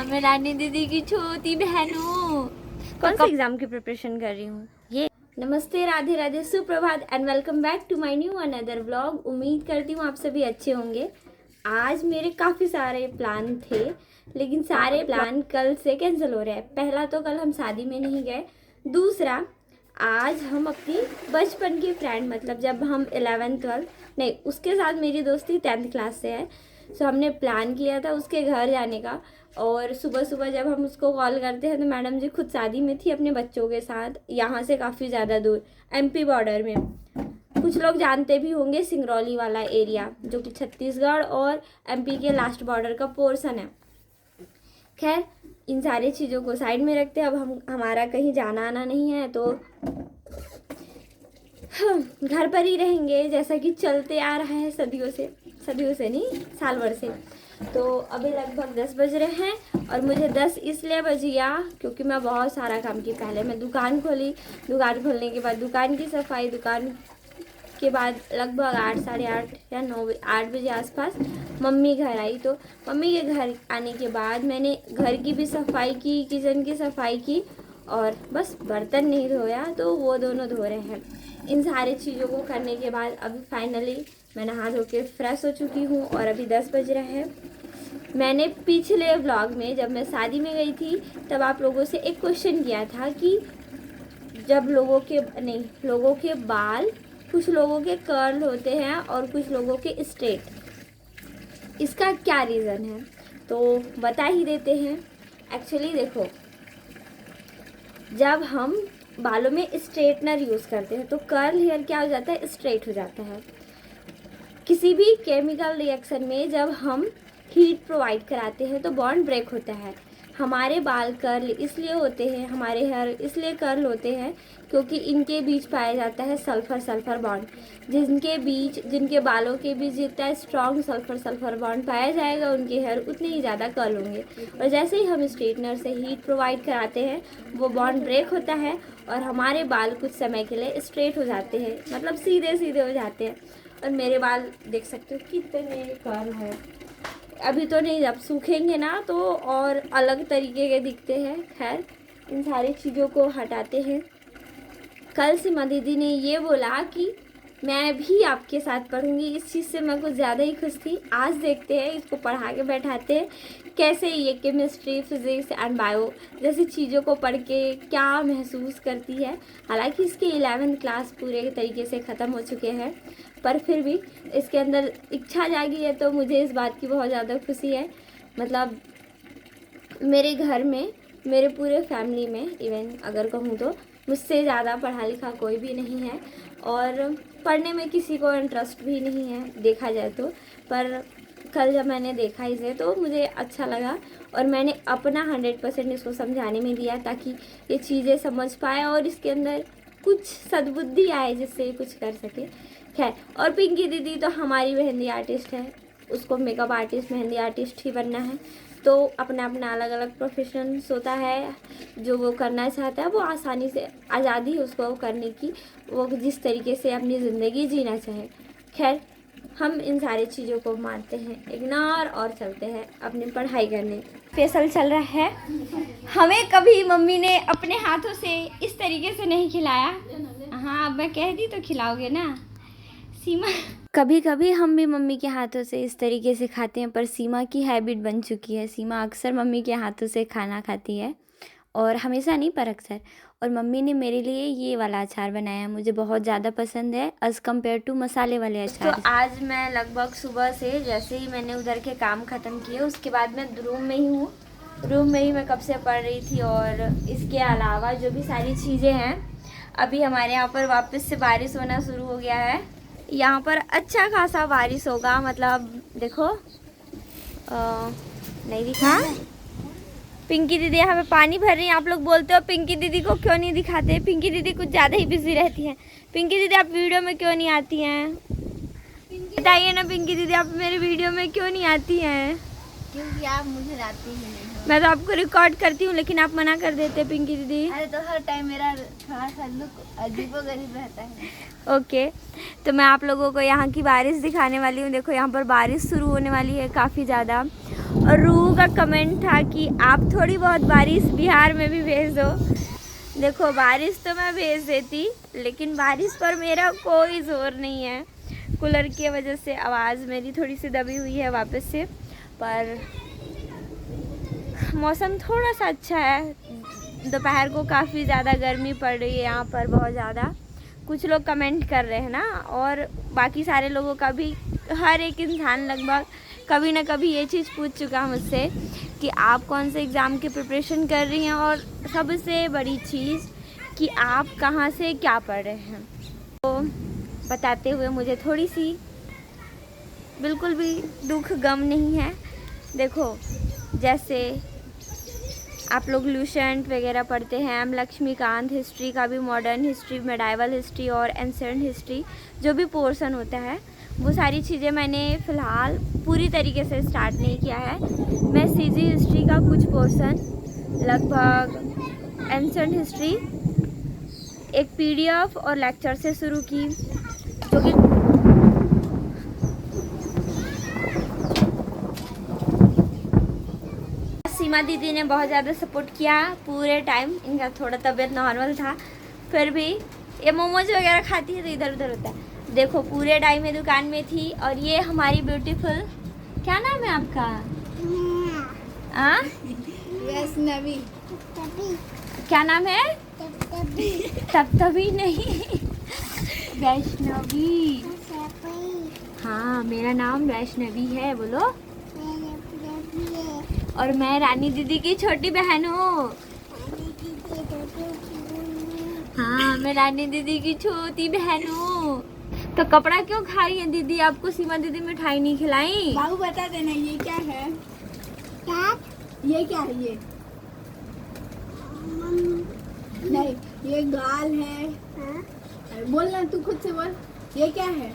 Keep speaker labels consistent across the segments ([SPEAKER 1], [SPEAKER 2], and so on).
[SPEAKER 1] मैं रानी दीदी की छोटी बहन हूँ। कौन सा एग्जाम की प्रिपरेशन कर रही हूँ ये। नमस्ते, राधे राधे, सुप्रभात and welcome back to my new another vlog. उम्मीद करती हूँ आप सभी अच्छे होंगे। आज मेरे काफ़ी सारे प्लान थे, लेकिन सारे प्लान कल से कैंसिल हो रहे हैं। पहला तो कल हम शादी में नहीं गए, दूसरा आज हम अपनी बचपन की फ्रेंड, मतलब जब हम 11th 12th नहीं, उसके साथ मेरी दोस्ती 10th क्लास से है। सो हमने प्लान किया था उसके घर जाने का, और सुबह सुबह जब हम उसको कॉल करते हैं तो मैडम जी खुद शादी में थी अपने बच्चों के साथ, यहाँ से काफ़ी ज़्यादा दूर MP बॉर्डर में। कुछ लोग जानते भी होंगे, सिंगरौली वाला एरिया जो कि छत्तीसगढ़ और MP के लास्ट बॉर्डर का पोर्शन है। खैर, इन सारी चीज़ों को साइड में रखते हैं। अब हमारा कहीं जाना आना नहीं है, तो घर पर ही रहेंगे जैसा कि चलते आ रहा है सदियों से नहीं, साल भर से। तो अभी लगभग 10 बज रहे हैं, और मुझे 10 इसलिए बजिया क्योंकि मैं बहुत सारा काम की। पहले मैं दुकान खोली, दुकान खोलने के बाद दुकान की सफाई, दुकान के बाद लगभग 8 साढ़े 8 या 9 8 बजे आसपास मम्मी घर आई। तो मम्मी के घर आने के बाद मैंने घर की भी सफाई की, किचन की सफाई की, और बस बर्तन नहीं धोया तो वो दोनों धो रहे हैं। इन सारी चीज़ों को करने के बाद अभी फाइनली मैं नहा धो के फ्रेश हो चुकी हूँ, और अभी 10 बज रहे हैं। मैंने पिछले व्लॉग में जब मैं शादी में गई थी तब आप लोगों से एक क्वेश्चन किया था कि जब लोगों के बाल, कुछ लोगों के कर्ल होते हैं और कुछ लोगों के स्ट्रेट, इसका क्या रीज़न है, तो बता ही देते हैं। एक्चुअली देखो, जब हम बालों में स्ट्रेटनर यूज़ करते हैं तो कर्ल हेयर क्या हो जाता है, स्ट्रेट हो जाता है। किसी भी केमिकल रिएक्शन में जब हम हीट प्रोवाइड कराते हैं तो बॉन्ड ब्रेक होता है। हमारे बाल कर्ल इसलिए होते हैं, हमारे हेयर इसलिए कर्ल होते हैं क्योंकि इनके बीच पाया जाता है सल्फर बॉन्ड। जिनके बालों के बीच जितना स्ट्रॉन्ग सल्फर बॉन्ड पाया जाएगा, उनके हेयर उतने ही ज़्यादा कर्ल होंगे। और जैसे ही हम स्ट्रेटनर से हीट प्रोवाइड कराते हैं, वो बॉन्ड ब्रेक होता है और हमारे बाल कुछ समय के लिए स्ट्रेट हो जाते हैं, मतलब सीधे सीधे हो जाते हैं। और मेरे बाल देख सकते हो कितने कर्ल है। अभी तो नहीं, जब सूखेंगे ना तो और अलग तरीके के दिखते हैं। खैर, इन सारी चीज़ों को हटाते हैं। कल सीमा दीदी ने ये बोला कि मैं भी आपके साथ पढ़ूंगी, इस चीज़ से मैं कुछ ज़्यादा ही खुश थी। आज देखते हैं, इसको पढ़ा के बैठाते हैं कैसे ये केमिस्ट्री, फिज़िक्स एंड बायो जैसी चीज़ों को पढ़ के क्या महसूस करती है। हालांकि इसके 11th क्लास पूरे तरीके से ख़त्म हो चुके हैं, पर फिर भी इसके अंदर इच्छा जागी है, तो मुझे इस बात की बहुत ज़्यादा खुशी है। मतलब मेरे घर में, मेरे पूरे फैमिली में, इवन अगर कहूँ तो मुझसे ज़्यादा पढ़ा लिखा कोई भी नहीं है, और पढ़ने में किसी को इंटरेस्ट भी नहीं है देखा जाए तो। पर कल जब मैंने देखा इसे तो मुझे अच्छा लगा, और मैंने अपना 100% इसको समझाने में दिया ताकि ये चीज़ें समझ पाए और इसके अंदर कुछ सद्बुद्धि आए जिससे ये कुछ कर सके। खैर, और पिंकी दीदी तो हमारी मेहंदी आर्टिस्ट है, उसको मेकअप आर्टिस्ट, मेहंदी आर्टिस्ट ही बनना है। तो अपना अपना अलग अलग प्रोफेशन होता है, जो वो करना चाहता है वो आसानी से, आज़ादी है उसको करने की, वो जिस तरीके से अपनी ज़िंदगी जीना चाहे। खैर, हम इन सारी चीज़ों को मानते हैं इग्नोर और चलते हैं अपनी पढ़ाई करने। स्पेशल चल रहा है, हमें कभी मम्मी ने अपने हाथों से इस तरीके से नहीं खिलाया। हाँ, अब मैं कह दी तो खिलाओगे ना सीमा। कभी कभी हम भी मम्मी के हाथों से इस तरीके से खाते हैं, पर सीमा की हैबिट बन चुकी है। सीमा अक्सर मम्मी के हाथों से खाना खाती है, और हमेशा नहीं पर अक्सर। और मम्मी ने मेरे लिए ये वाला अचार बनाया है, मुझे बहुत ज़्यादा पसंद है एज़ कम्पेयर टू मसाले वाले अचार। तो आज मैं लगभग सुबह से, जैसे ही मैंने उधर के काम ख़त्म किए, उसके बाद मैं रूम में ही हूँ। रूम में ही मैं कब से पढ़ रही थी, और इसके अलावा जो भी सारी चीज़ें हैं, अभी हमारे यहाँ पर वापस से बारिश होना शुरू हो गया है। यहाँ पर अच्छा खासा बारिश होगा, मतलब देखो नहीं दिखा। पिंकी दीदी यहाँ पे पानी भर रही है। आप लोग बोलते हो पिंकी दीदी को क्यों नहीं दिखाते, पिंकी दीदी कुछ ज़्यादा ही बिजी रहती हैं। पिंकी दीदी आप वीडियो में क्यों नहीं आती हैं, बताइए ना पिंकी दीदी, आप मेरे वीडियो में क्यों नहीं आती हैं?
[SPEAKER 2] क्योंकि आप मुझे लाती ही नहीं।
[SPEAKER 1] मैं तो आपको रिकॉर्ड करती हूँ, लेकिन आप मना कर देते हैं पिंकी दीदी।
[SPEAKER 2] अरे तो हर टाइम मेरा थोड़ा सा लुक अजीबोगरीब रहता है।
[SPEAKER 1] ओके, तो मैं आप लोगों को यहाँ की बारिश दिखाने वाली हूँ। देखो यहाँ पर बारिश शुरू होने वाली है काफ़ी ज़्यादा, और रुक का कमेंट था कि आप थोड़ी बहुत बारिश बिहार में भी भेज दो। देखो बारिश तो मैं भेज देती, लेकिन बारिश पर मेरा कोई ज़ोर नहीं है। कूलर की वजह से आवाज़ मेरी थोड़ी सी दबी हुई है वापस से। पर मौसम थोड़ा सा अच्छा है। दोपहर को काफ़ी ज़्यादा गर्मी पड़ रही है यहाँ पर, बहुत ज़्यादा। कुछ लोग कमेंट कर रहे हैं ना, और बाकी सारे लोगों का भी, हर एक इंसान लगभग कभी ना कभी ये चीज़ पूछ चुका मुझसे कि आप कौन से एग्ज़ाम की प्रिपरेशन कर रही हैं, और सबसे बड़ी चीज़ कि आप कहाँ से क्या पढ़ रहे हैं। तो बताते हुए मुझे थोड़ी सी बिल्कुल भी दुख गम नहीं है। देखो जैसे आप लोग लूसेंट वगैरह पढ़ते हैं, एम लक्ष्मीकांत, हिस्ट्री का भी, मॉडर्न हिस्ट्री, मेडाइवल हिस्ट्री और एंशिएंट हिस्ट्री जो भी पोर्शन होता है, वो सारी चीज़ें मैंने फ़िलहाल पूरी तरीके से स्टार्ट नहीं किया है। मैं सीजी हिस्ट्री का कुछ पोर्शन, लगभग एंशिएंट हिस्ट्री एक पीडीएफ और लेक्चर से शुरू की, जो कि सीमा दीदी ने बहुत ज़्यादा सपोर्ट किया पूरे टाइम। इनका थोड़ा तबीयत नॉर्मल था, फिर भी ये मोमोज वगैरह खाती है तो इधर उधर होता है। देखो पूरे टाइम में दुकान में थी। और ये हमारी ब्यूटीफुल, क्या नाम है आपका?
[SPEAKER 2] वैष्णवी।
[SPEAKER 1] क्या नाम है? तबतबी नहीं, वैष्णवी। हाँ मेरा नाम वैष्णवी है, बोलो। और मैं रानी दीदी की छोटी बहन हूँ। हाँ मैं रानी दीदी की छोटी बहन हूँ। तो कपड़ा क्यों खा रही है दीदी? आपको सीमा दीदी मिठाई नहीं खिलाई?
[SPEAKER 2] बाबू बता देना ये क्या है? क्या? ये क्या है ये? नहीं ये गाल है। हाँ? बोलना तू खुद से बोल, ये क्या है?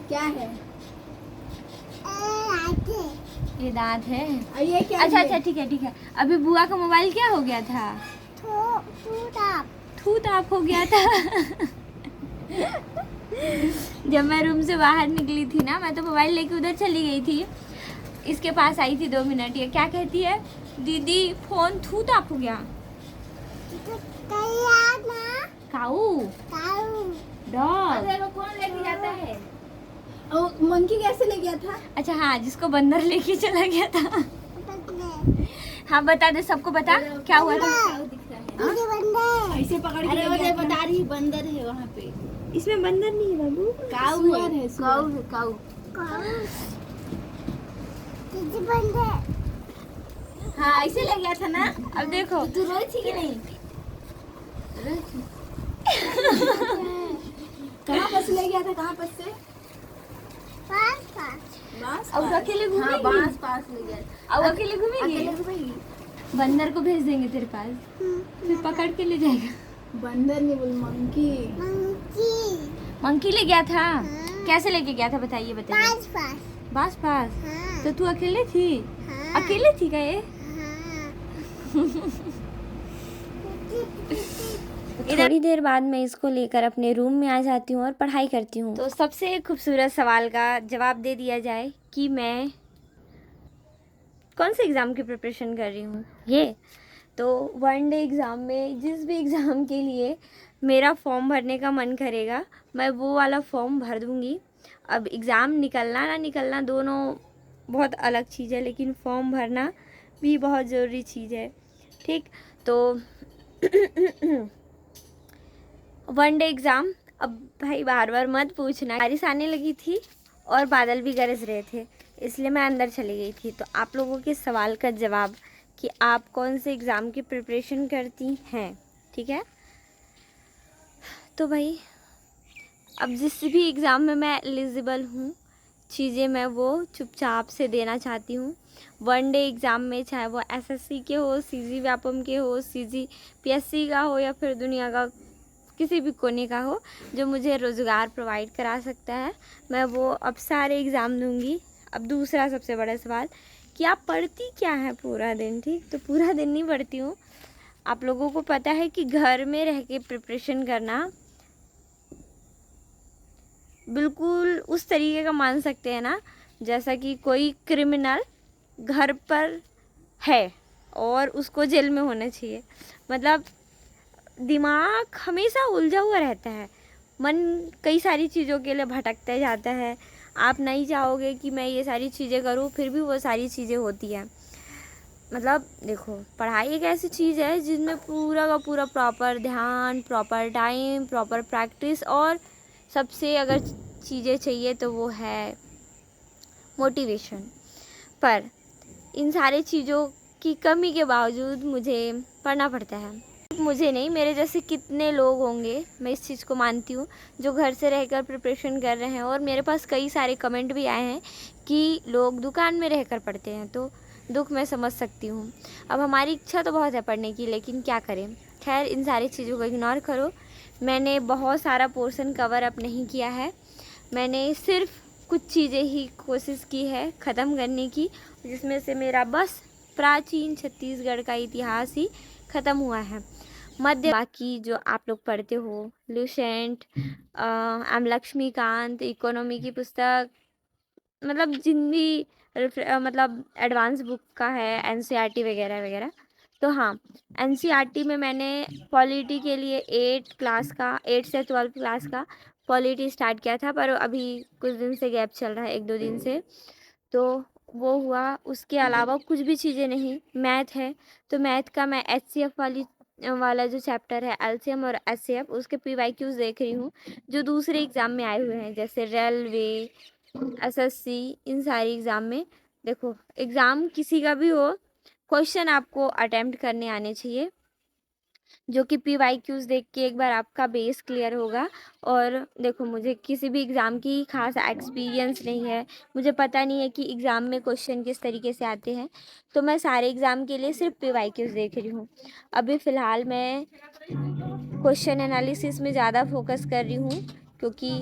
[SPEAKER 2] क्या है?
[SPEAKER 1] ये दांत है।
[SPEAKER 2] और ये क्या
[SPEAKER 1] अच्छा
[SPEAKER 2] है?
[SPEAKER 1] अच्छा ठीक है ठीक है। अभी बुआ का मोबाइल क्या हो गया था? थू ताप हो गया था। जब मैं रूम से बाहर निकली थी ना, मैं तो मोबाइल लेके उधर चली गई थी, इसके पास आई थी 2 मिनट। ये क्या कहती है? दीदी फोन थू ताप हो गया। काऊ डॉग।
[SPEAKER 2] अरे वो कौन लेके जाता है? मंकी कैसे ले गया था?
[SPEAKER 1] अच्छा हाँ, जिसको बंदर लेके चला गया था। हाँ बता दे, सबको बता क्या हुआ था।
[SPEAKER 2] ऐसे पकड़ के अरे बता रही बंदर है वहाँ पे।
[SPEAKER 1] इसमें बंदर नहीं है बाबू,
[SPEAKER 2] काऊ है। काऊ है काऊ। हाँ ऐसे ले गया था ना।
[SPEAKER 1] अब देखो
[SPEAKER 2] तू रोई थी कि नहीं? कहाँ पर से ले गया था? कहाँ पर से? बांस
[SPEAKER 1] अब अकेले घूमेगी?
[SPEAKER 2] हाँ बांस पास ले गया।
[SPEAKER 1] अब अकेले घूमेगी? बंदर को भेज देंगे तेरे पास, फिर पकड़ के ले जाएगा।
[SPEAKER 2] बंदर नहीं बोल, मंकी।
[SPEAKER 1] मंकी ले गया था। कैसे लेके गया था बताइए बताइए। बास पास। तो तू अकेले थी? अकेले थी क्या ये? थोड़ी देर बाद मैं इसको लेकर अपने रूम में आ जाती हूँ और पढ़ाई करती हूँ। तो सबसे खूबसूरत सवाल का जवाब दे दिया जाए कि मैं कौन से एग्ज़ाम की प्रिपरेशन कर रही हूँ। ये तो वन डे एग्ज़ाम में, जिस भी एग्ज़ाम के लिए मेरा फॉर्म भरने का मन करेगा, मैं वो वाला फॉर्म भर दूँगी। अब एग्ज़ाम निकलना ना निकलना दोनों बहुत अलग चीज़ है, लेकिन फॉर्म भरना भी बहुत ज़रूरी चीज़ है। ठीक, तो वन डे एग्ज़ाम। अब भाई बार बार मत पूछना, बारिश आने लगी थी और बादल भी गरज रहे थे, इसलिए मैं अंदर चली गई थी। तो आप लोगों के सवाल का जवाब कि आप कौन से एग्ज़ाम की प्रिपरेशन करती हैं, ठीक है। तो भाई अब जिस भी एग्ज़ाम में मैं एलिजिबल हूँ, चीज़ें मैं वो चुपचाप से देना चाहती हूँ। वन डे एग्ज़ाम में, चाहे वो एसएससी के हो, सीजी व्यापम के हो, सीजी पीएससी का हो, या फिर दुनिया का किसी भी कोने का हो जो मुझे रोज़गार प्रोवाइड करा सकता है, मैं वो अब सारे एग्ज़ाम दूंगी। अब दूसरा सबसे बड़ा सवाल कि आप पढ़ती क्या है पूरा दिन। ठीक, तो पूरा दिन नहीं पढ़ती हूँ। आप लोगों को पता है कि घर में रह के प्रिपरेशन करना बिल्कुल उस तरीके का मान सकते हैं ना, जैसा कि कोई क्रिमिनल घर पर है और उसको जेल में होना चाहिए। मतलब दिमाग हमेशा उलझा हुआ रहता है, मन कई सारी चीज़ों के लिए भटकते जाता है। आप नहीं चाहोगे कि मैं ये सारी चीज़ें करूँ, फिर भी वो सारी चीज़ें होती हैं। मतलब देखो, पढ़ाई एक ऐसी चीज़ है जिसमें पूरा का पूरा प्रॉपर ध्यान, प्रॉपर टाइम, प्रॉपर प्रैक्टिस, और सबसे अगर चीज़ें चाहिए तो वो है मोटिवेशन। पर इन सारी चीज़ों की कमी के बावजूद मुझे पढ़ना पड़ता है। मुझे नहीं, मेरे जैसे कितने लोग होंगे, मैं इस चीज़ को मानती हूँ, जो घर से रहकर प्रिपरेशन कर रहे हैं। और मेरे पास कई सारे कमेंट भी आए हैं कि लोग दुकान में रहकर पढ़ते हैं, तो दुख मैं समझ सकती हूँ। अब हमारी इच्छा तो बहुत है पढ़ने की, लेकिन क्या करें। खैर, इन सारी चीज़ों को इग्नोर करो। मैंने बहुत सारा पोर्शन कवर अप नहीं किया है। मैंने सिर्फ कुछ चीज़ें ही कोशिश की है ख़त्म करने की, जिसमें से मेरा बस प्राचीन छत्तीसगढ़ का इतिहास ही ख़त्म हुआ है। मध्य बाकी जो आप लोग पढ़ते हो, लुसेंट, एम लक्ष्मीकांत, इकोनॉमी की पुस्तक, मतलब जिन भी मतलब एडवांस बुक का है, एनसीईआरटी वगैरह वगैरह। तो हाँ, एनसीईआरटी में मैंने पॉलिटी के लिए 8 से 12 क्लास का पॉलिटी स्टार्ट किया था, पर अभी कुछ दिन से गैप चल रहा है, 1-2 दिन से। तो वो हुआ, उसके अलावा कुछ भी चीज़ें नहीं। मैथ है, तो मैथ का मैं एचसीएफ वाला जो चैप्टर है, एलसीएम और एचसीएफ, उसके पीवाईक्यूज देख रही हूँ, जो दूसरे एग्ज़ाम में आए हुए हैं, जैसे रेलवे, एसएससी, इन सारी एग्ज़ाम में। देखो, एग्ज़ाम किसी का भी हो, क्वेश्चन आपको अटेम्प्ट करने आने चाहिए, जो कि पीवाईक्यूज देख के एक बार आपका बेस क्लियर होगा। और देखो, मुझे किसी भी एग्ज़ाम की खास एक्सपीरियंस नहीं है, मुझे पता नहीं है कि एग्ज़ाम में क्वेश्चन किस तरीके से आते हैं, तो मैं सारे एग्ज़ाम के लिए सिर्फ पीवाईक्यूज देख रही हूँ। अभी फ़िलहाल मैं क्वेश्चन एनालिसिस में ज़्यादा फोकस कर रही हूँ, क्योंकि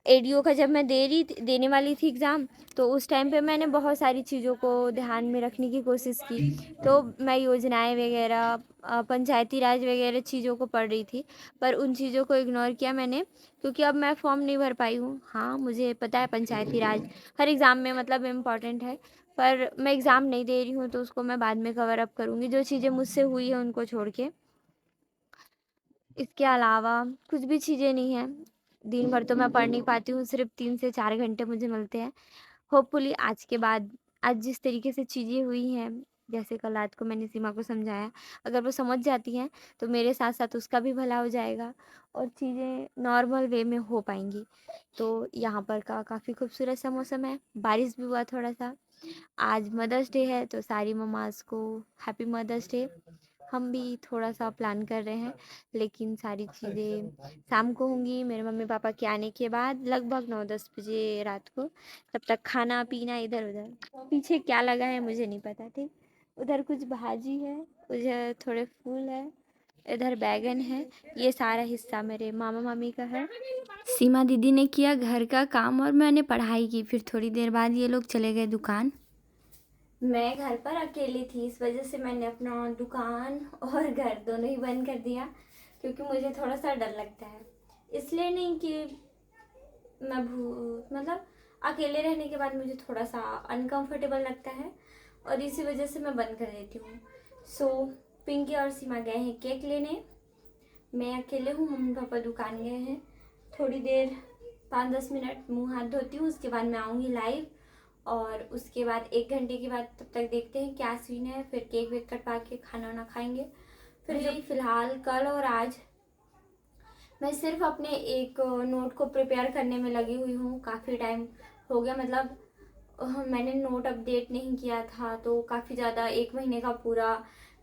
[SPEAKER 1] एडीओ का जब मैं देने वाली थी एग्ज़ाम, तो उस टाइम पे मैंने बहुत सारी चीज़ों को ध्यान में रखने की कोशिश की। तो मैं योजनाएं वगैरह, पंचायती राज वगैरह चीज़ों को पढ़ रही थी, पर उन चीज़ों को इग्नोर किया मैंने, क्योंकि अब मैं फॉर्म नहीं भर पाई हूँ। हाँ, मुझे पता है पंचायती राज हर एग्ज़ाम में मतलब इम्पॉर्टेंट है, पर मैं एग्ज़ाम नहीं दे रही हूँ, तो उसको मैं बाद में कवर अप करूँगी, जो चीज़ें मुझसे हुई है उनको छोड़ के। इसके अलावा कुछ भी चीज़ें नहीं हैं। दिन भर तो मैं पढ़ नहीं पाती हूँ, सिर्फ 3 से 4 घंटे मुझे मिलते हैं। होपफुली आज के बाद, आज जिस तरीके से चीज़ें हुई हैं, जैसे कल रात को मैंने सीमा को समझाया, अगर वो समझ जाती हैं तो मेरे साथ साथ उसका भी भला हो जाएगा और चीज़ें नॉर्मल वे में हो पाएंगी। तो यहाँ पर का काफ़ी खूबसूरत सा मौसम है, बारिश भी हुआ थोड़ा सा। आज मदर्स डे है, तो सारी ममाज़ को हैप्पी मदर्स डे। हम भी थोड़ा सा प्लान कर रहे हैं, लेकिन सारी चीज़ें शाम को होंगी, मेरे मम्मी पापा के आने के बाद, लगभग 9-10 बजे रात को। तब तक खाना पीना इधर उधर। पीछे क्या लगा है मुझे नहीं पता, ठीक। उधर कुछ भाजी है, उधर थोड़े फूल है, इधर बैगन है। ये सारा हिस्सा मेरे मामा मामी का है। सीमा दीदी ने किया घर का काम और मैंने पढ़ाई की। फिर थोड़ी देर बाद ये लोग चले गए दुकान। मैं घर पर अकेली थी, इस वजह से मैंने अपना दुकान और घर दोनों ही बंद कर दिया, क्योंकि मुझे थोड़ा सा डर लगता है। इसलिए नहीं कि मैं मतलब अकेले रहने के बाद मुझे थोड़ा सा अनकंफर्टेबल लगता है, और इसी वजह से मैं बंद कर देती हूँ। सो पिंकी और सीमा गए हैं केक लेने, मैं अकेले हूँ, मम्मी पापा दुकान गए हैं। थोड़ी देर 5-10 मिनट मुंह हाथ धोती हूँ, उसके बाद मैं आऊँगी लाइव, और उसके बाद 1 घंटे के बाद तब तक देखते हैं क्या सीन है, फिर केक वेक कटवा के खाना वाना खाएंगे। फिर जो फिलहाल कल और आज मैं सिर्फ अपने एक नोट को प्रिपेयर करने में लगी हुई हूँ। काफ़ी टाइम हो गया, मतलब मैंने नोट अपडेट नहीं किया था, तो काफ़ी ज़्यादा 1 महीने का पूरा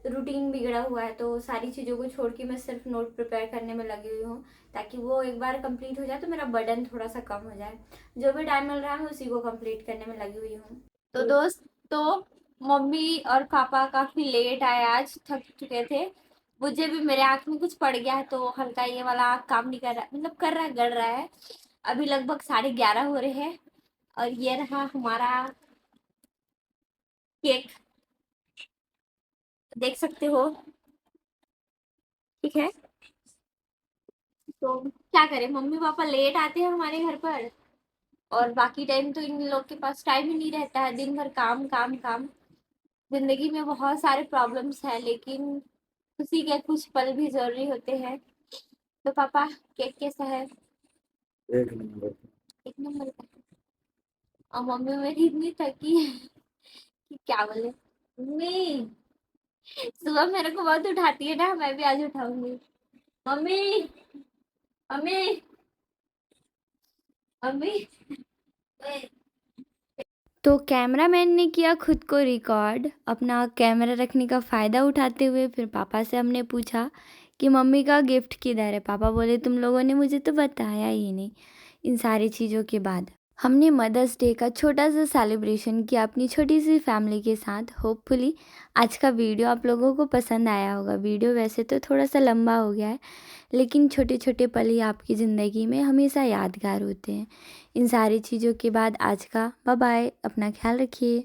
[SPEAKER 1] रूटीन बिगड़ा हुआ है, तो सारी चीज़ों को छोड़ के मैं सिर्फ नोट प्रिपेयर करने में लगी हुई हूँ, ताकि वो एक बार कंप्लीट हो जाए तो मेरा बर्डन थोड़ा सा कम हो जाए। जो भी टाइम मिल रहा है मैं उसी को कंप्लीट करने में लगी हुई हूँ। तो दोस्त, तो मम्मी और पापा काफ़ी लेट आए, आज थक चुके थे। मुझे भी मेरे आँख में कुछ पड़ गया है, तो हल्का ये वाला आँख काम नहीं कर रहा, मतलब कर रहा है, गड़ रहा है। अभी लगभग 11:30 हो रहे हैं, और ये रहा हमारा केक, देख सकते हो, ठीक है। तो क्या करें, मम्मी पापा लेट आते हैं हमारे घर पर, और बाकी टाइम तो इन लोग के पास टाइम ही नहीं रहता है, दिन भर काम काम काम। जिंदगी में बहुत सारे प्रॉब्लम्स हैं, लेकिन खुशी के कुछ पल भी जरूरी होते हैं। तो पापा, केक कैसा है?
[SPEAKER 3] एक नंबर।
[SPEAKER 1] एक नंबर का। और मम्मी मेरी इतनी थकी है कि क्या बोले। मम्मी सुबह मेरे को बहुत उठाती है ना, मैं भी आज उठाऊंगी। Mummy, mummy, mummy. तो कैमरामैन ने किया खुद को रिकॉर्ड, अपना कैमरा रखने का फ़ायदा उठाते हुए। फिर पापा से हमने पूछा कि मम्मी का गिफ्ट किधर है। पापा बोले तुम लोगों ने मुझे तो बताया ही नहीं। इन सारी चीज़ों के बाद हमने मदर्स डे का छोटा सा सेलिब्रेशन किया अपनी छोटी सी फैमिली के साथ। होपफुली आज का वीडियो आप लोगों को पसंद आया होगा। वीडियो वैसे तो थोड़ा सा लंबा हो गया है, लेकिन छोटे छोटे पल ही आपकी ज़िंदगी में हमेशा यादगार होते हैं। इन सारी चीज़ों के बाद आज का बाय बाय, अपना ख्याल रखिए।